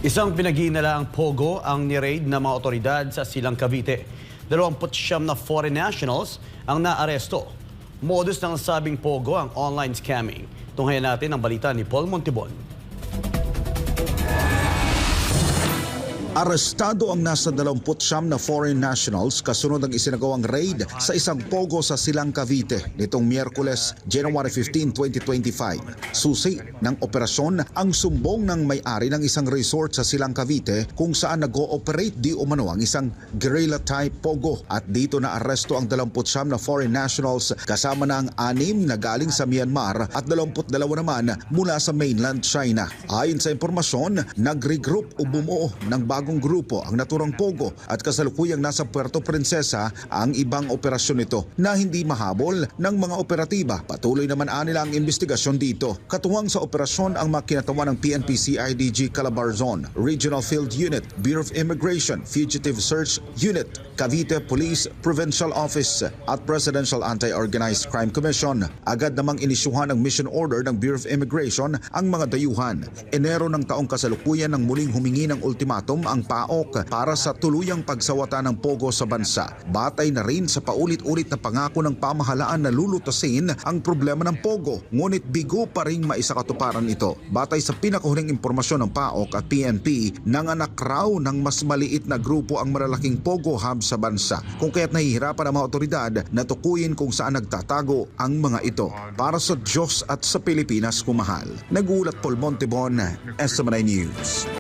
Isang pinag-iinalaang pogo ang ni-raid ng mga otoridad sa Silang Cavite. 29 na foreign nationals ang naaresto. Modus ng sabing pogo ang online scamming. Tunghayan natin ang balita ni Paul Montibon. Arestado ang nasa 29 na foreign nationals kasunod ng isinagawang raid sa isang pogo sa Silang Cavite nitong Miyerkules, January 15, 2025. Susi ng operasyon ang sumbong ng may-ari ng isang resort sa Silang Cavite kung saan nag-ooperate di umano ang isang guerrilla-type pogo at dito na aresto ang 29 na foreign nationals kasama na ang 6 na galing sa Myanmar at 22 naman mula sa mainland China. Ayon sa impormasyon, nag-regroup o bumuo ng bagong grupo ang naturang pogo at kasalukuyang nasa Puerto Princesa ang ibang operasyon nito na hindi mahabol ng mga operatiba. Patuloy naman anila ang investigasyon dito. Katuwang sa operasyon ang makinatawan ng PNP CIDG Calabarzon, Regional Field Unit, Bureau of Immigration, Fugitive Search Unit, Cavite Police Provincial Office at Presidential Anti-Organized Crime Commission. Agad namang inisyuhan ng mission order ng Bureau of Immigration ang mga dayuhan. Enero ng taong kasalukuyan nang muling humingi ng ultimatum ang PAOK para sa tuluyang pagsawata ng pogo sa bansa. Batay na rin sa paulit-ulit na pangako ng pamahalaan na lulutasin ang problema ng pogo, ngunit bigo pa rin maisakatuparan ito. Batay sa pinakahuling impormasyon ng PAOK at PNP, nanganak raw ng mas maliit na grupo ang malalaking pogo hub sa bansa, kung kaya't nahihirapan ang mga otoridad na tukuyin kung saan nagtatago ang mga ito. Para sa Diyos at sa Pilipinas kumahal. Nagulat Paul Montibon, SMNI News.